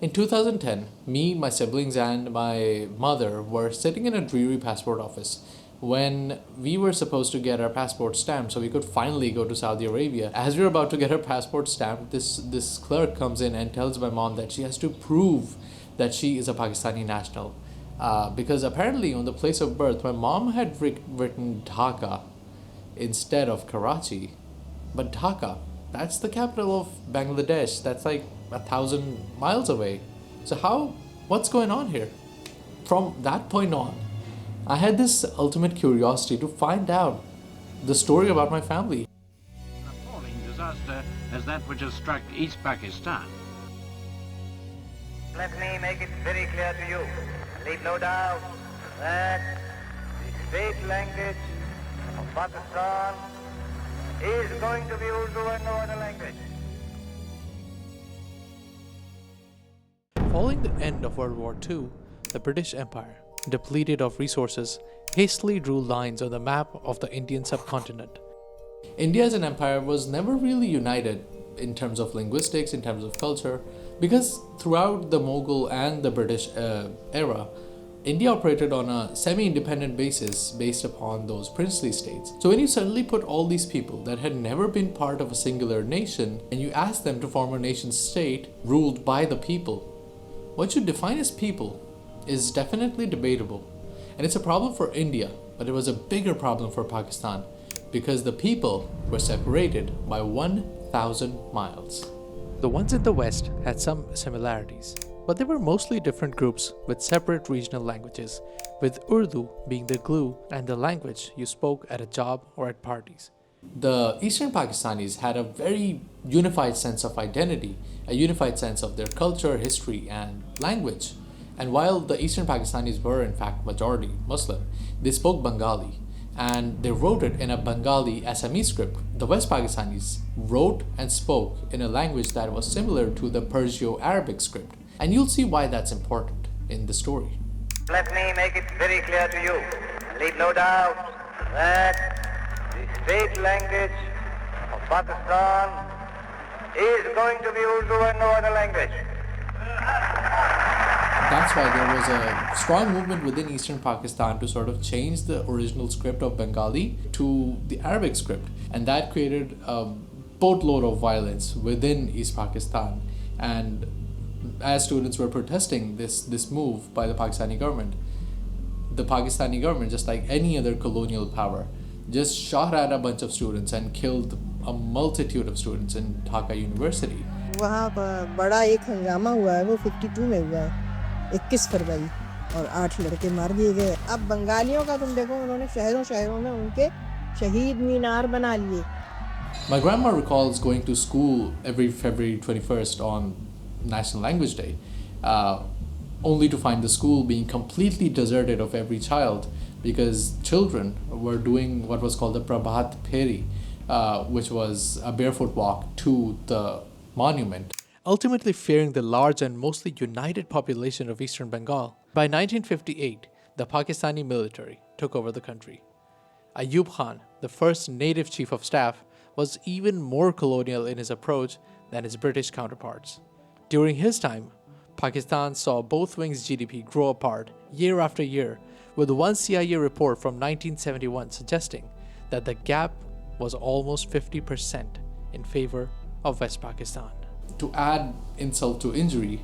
In 2010, me, my siblings, and my mother were sitting in a dreary passport office when we were supposed to get our passport stamped so we could finally go to Saudi Arabia. As we were about to get our passport stamped, this clerk comes in and tells my mom that she has to prove that she is a Pakistani national. Because apparently, on the place of birth, my mom had written Dhaka instead of Karachi. But Dhaka, that's the capital of Bangladesh. That's like 1,000 miles away. So what's going on here? From that point on, I had this ultimate curiosity to find out the story about my family. An appalling disaster as that which has struck East Pakistan. Let me make it very clear to you, leave no doubt, that the state language of Pakistan is going to be Urdu and no other language. Following the end of World War II, the British Empire, depleted of resources, hastily drew lines on the map of the Indian subcontinent. India as an empire was never really united in terms of linguistics, in terms of culture, because throughout the Mughal and the British era, India operated on a semi-independent basis based upon those princely states. So when you suddenly put all these people that had never been part of a singular nation and you ask them to form a nation state ruled by the people, what you define as people is definitely debatable. And it's a problem for India, but it was a bigger problem for Pakistan because the people were separated by 1,000 miles. The ones in the West had some similarities, but they were mostly different groups with separate regional languages, with Urdu being the glue and the language you spoke at a job or at parties. The Eastern Pakistanis had a very unified sense of identity, a unified sense of their culture, history, and language. And while the Eastern Pakistanis were in fact majority Muslim, they spoke Bengali and they wrote it in a Bengali SME script. The West Pakistanis wrote and spoke in a language that was similar to the Perso-Arabic script. And you'll see why that's important in the story. Let me make it very clear to you, leave no doubt, that the state language of Pakistan is going to be Urdu and no other language. That's why there was a strong movement within Eastern Pakistan to sort of change the original script of Bengali to the Arabic script. And that created a boatload of violence within East Pakistan. And as students were protesting this move by the Pakistani government, just like any other colonial power, just shot at a bunch of students and killed a multitude of students in Dhaka University. वहाँ पर बड़ा एक हंगामा हुआ है, वो 52 में हुआ है, 21 फरवरी, और 8 लड़के मार दिए गए. अब बंगालियों का तुम देखो, उन्होंने शहरों में उनके शहीद मीनार बना लिए. My grandma recalls going to school every February 21st on National Language Day, only to find the school being completely deserted of every child because children were doing what was called the Prabhat Pheri, which was a barefoot walk to the monument, ultimately fearing the large and mostly united population of Eastern Bengal. By 1958, the Pakistani military took over the country. Ayub Khan, the first native chief of staff, was even more colonial in his approach than his British counterparts. During his time, Pakistan saw both wings' GDP grow apart year after year, with one CIA report from 1971 suggesting that the gap was almost 50% in favor of West Pakistan. To add insult to injury,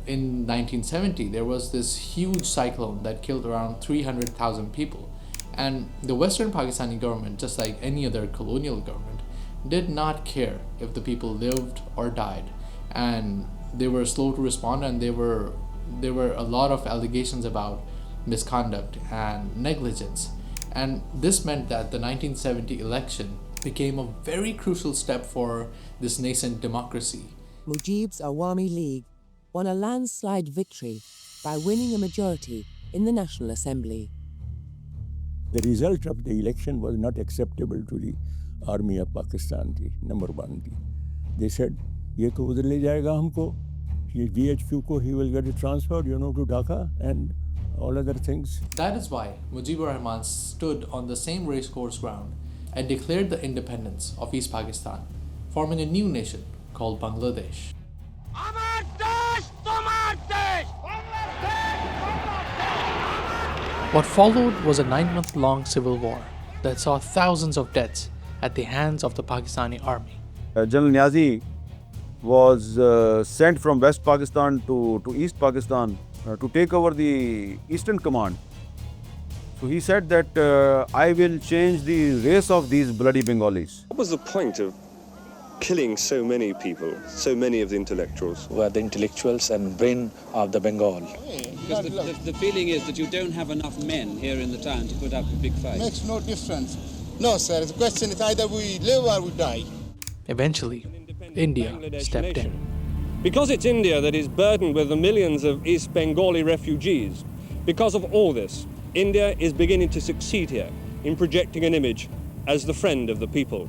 in 1970 there was this huge cyclone that killed around 300,000 people. And the Western Pakistani government, just like any other colonial government, did not care if the people lived or died. And they were slow to respond, and there were a lot of allegations about misconduct and negligence. And this meant that the 1970 election became a very crucial step for this nascent democracy. Mujib's Awami League won a landslide victory by winning a majority in the National Assembly. The result of the election was not acceptable to the army of Pakistan, number one. They said, ये तो उधर ले जाएगा हमको, ये VHQ को he will get it transferred, to Dhaka and all other things. That is why Mujibur Rahman stood on the same racecourse ground and declared the independence of East Pakistan, forming a new nation called Bangladesh. What followed was a 9-month-long civil war that saw thousands of deaths at the hands of the Pakistani army. General Niazi was sent from West Pakistan to East Pakistan to take over the Eastern Command. So he said that I will change the race of these bloody Bengalis. What was the point of killing so many people, so many of the intellectuals? Were the intellectuals and brain of the Bengal. Because the feeling is that you don't have enough men here in the town to put up a big fight. Makes no difference. No, sir. The question is either we live or we die. Eventually, India stepped in. Because it's India that is burdened with the millions of East Bengali refugees. Because of all this, India is beginning to succeed here in projecting an image as the friend of the people.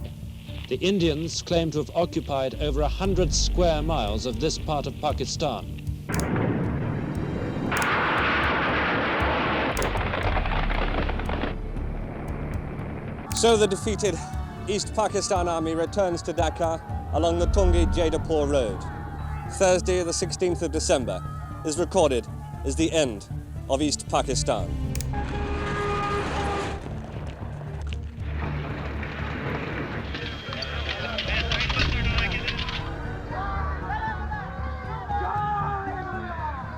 The Indians claim to have occupied over 100 square miles of this part of Pakistan. So the defeated East Pakistan Army returns to Dhaka along the Tungi-Jaidapur Road. Thursday, the 16th of December, is recorded as the end of East Pakistan.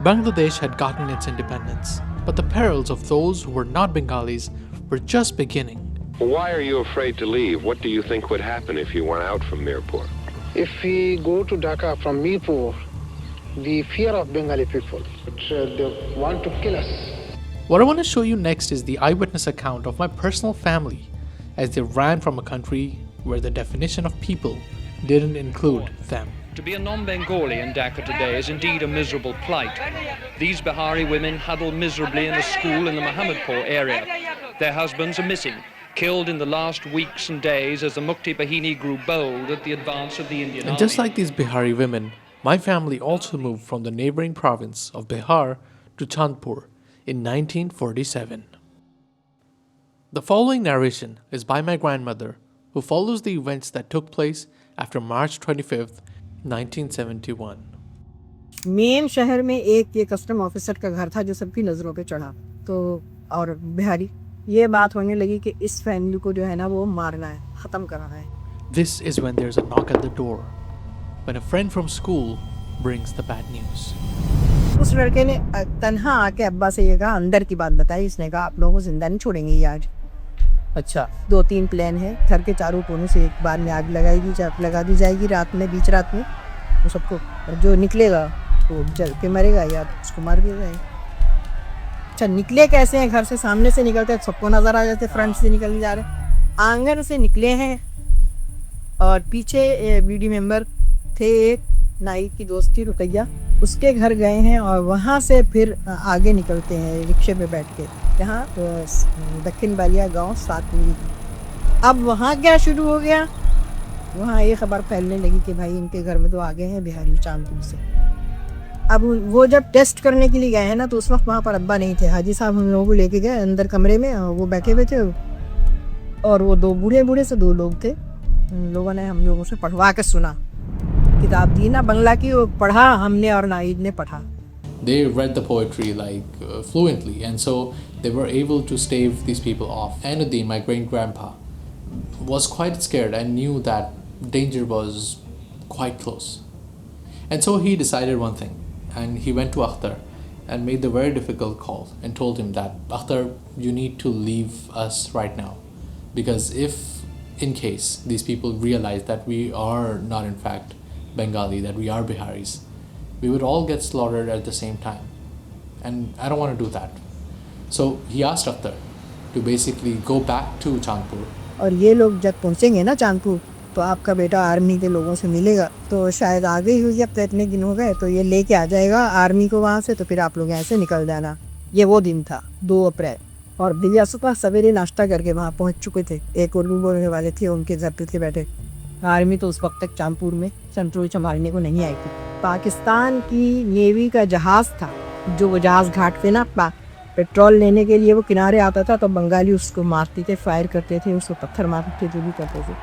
Bangladesh had gotten its independence, but the perils of those who were not Bengalis were just beginning. Why are you afraid to leave? What do you think would happen if you went out from Mirpur? If we go to Dhaka from Mirpur, the fear of Bengali people, they want to kill us. What I want to show you next is the eyewitness account of my personal family as they ran from a country where the definition of people didn't include them. To be a non-Bengali in Dhaka today is indeed a miserable plight. These Bihari women huddle miserably in a school in the Mohammadpur area. Their husbands are missing, killed in the last weeks and days as the Mukti Bahini grew bold at the advance of the Indian And army. just like these Bihari women, my family also moved from the neighboring province of Bihar to Chandpur in 1947. The following narration is by my grandmother, who follows the events that took place after March 25th, 1971. Main शहर में एक ये custom officer का घर था जो सबकी नज़रों पे चढ़ा, तो और बिहारी ये बात होने लगी कि इस फैमिली को जो है ना वो मारना है, ख़त्म करना है. This is when there's a knock at the door, when a friend from school brings the bad news. उस लड़के ने तन्हा आके अब्बा से ये कहा, अंदर की बात बताई. इसने कहा आप लोगों को जिंदा नहीं छोड़ेंगे ये आज. अच्छा, 2-3 प्लान है. घर के चारों कोनों से एक बार में आग लगा दी जाएगी रात में, बीच रात में. वो सबको जो निकलेगा वो जल के मरेगा या उसको मार दिया जाएगा. अच्छा, निकले कैसे हैं? घर से सामने से निकलते हैं, सबको नज़र आ जाते, फ्रंट से निकल जा रहे. आंगन से निकले हैं और पीछे बीडी मेंबर थे, एक नाई की दोस्त थी रुकैया, उसके घर गए हैं और वहाँ से फिर आगे निकलते हैं रिक्शे पे बैठ के, जहाँ दक्षिण बालिया गांव 7 मील. अब वहाँ क्या शुरू हो गया? वहाँ ये खबर फैलने लगी कि भाई इनके घर में तो आ गए हैं बिहारी चांदपुर से. अब वो जब टेस्ट करने के लिए गए हैं ना, तो उस वक्त वहाँ पर अब्बा नहीं थे. हाजी साहब हम लोगों को लेके गए अंदर कमरे में, वो बैठे हुए थे और वो 2 बूढ़े से 2 लोग थे. उन लोगों ने हम लोगों से पढ़वा के सुना, किताब दी ना बंगला की, वो पढ़ा हमने और नाइद ने पढ़ा. They read the poetry fluently, and so they were able to stave these people off. Ainuddin, my great-grandpa, was quite scared and knew that danger was quite close. And so he decided one thing, and he went to Akhtar and made the very difficult call and told him that, Akhtar, you need to leave us right now, because if in case these people realize that we are not in fact Bengali, that we are Biharis, we would all get slaughtered at the same time, and I don't want to do that. So he asked Akhtar to basically go back to Chandpur. और ये लोग जब पहुँचेंगे ना चांदपुर, तो आपका बेटा army के लोगों से मिलेगा, तो शायद आगे ही हुई, अब तो इतने दिन हो गए, तो ये लेके आ जाएगा आर्मी को वहाँ से, तो फिर आप लोग यहाँ से निकल जाना. ये वो दिन था 2 अप्रैल. और भैया सुबह सवेरे नाश्ता करके वहाँ पहुँच चुके थे. एक उर्दू बोलने वाले थे, उनके घर पे बैठे. आर्मी तो उस वक्त तक चांदपुर में सेंट्रल संभालने को नहीं आई थी. पाकिस्तान की नेवी का जहाज़ था, जो वो जहाज़ घाट पे ना पेट्रोल लेने के लिए वो किनारे आता था, तो बंगाली उसको मारते थे, फायर करते थे, उसको पत्थर मारते थे, जो भी करते थे.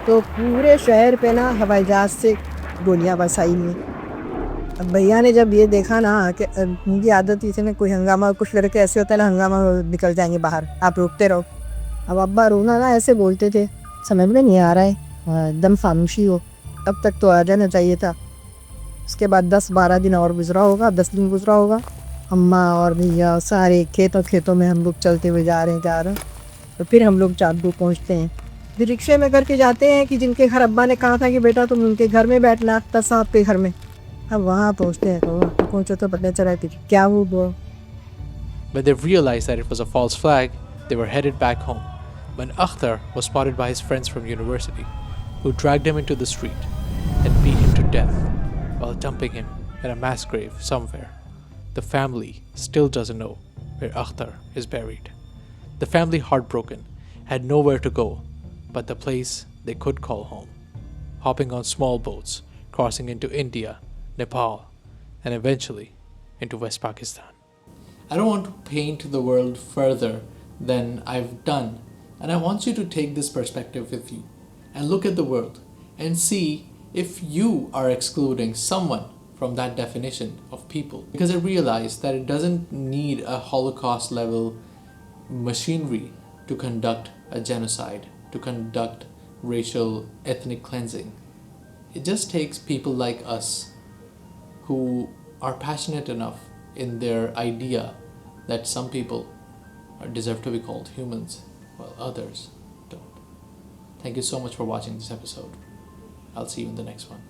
तो पूरे शहर पे ना हवाई जहाज़ से गोलियाँ बरसाई में. अब भैया ने जब ये देखा ना कि उनकी आदत थी ना, कोई हंगामा, कुछ लड़के ऐसे होता है ना, हंगामा निकल जाएंगे बाहर, आप रोकते रहो। अब अब्बा रोना ना ऐसे बोलते थे, समझ में नहीं आ रहा है, एकदम खामोशी हो। तब तक तो आ जाना चाहिए था। उसके बाद 10-12 दिन और गुजरा होगा, 10 दिन गुजरा होगा। अम्मा और भैया सारे खेतों में हम लोग चलते हुए जा रहे हैं। तो फिर हम लोग चाँदपुर पहुँचते हैं। फिर रिक्शे में करके जाते हैं कि जिनके घर अब्बा ने कहा था कि बेटा तुम उनके घर में बैठना, अख्तर साहब के घर में। अब वहाँ पहुँचते हैं, तो वहाँ पहुँचो तो पता चला कि क्या हुआ। When they realized that it was a false flag, they were headed back home when Akhtar was spotted by his friends from university, who dragged him into the street and beat him to death while dumping him in a mass grave somewhere. The family still doesn't know where Akhtar is buried. The family, heartbroken, had nowhere to go but the place they could call home, hopping on small boats, crossing into India, Nepal, and eventually into West Pakistan. I don't want to paint the world further than I've done, and I want you to take this perspective with you and look at the world and see if you are excluding someone from that definition of people. Because I realize that it doesn't need a Holocaust level machinery to conduct a genocide, to conduct racial ethnic cleansing. It just takes people like us who are passionate enough in their idea that some people deserve to be called humans while others don't. Thank you so much for watching this episode. I'll see you in the next one.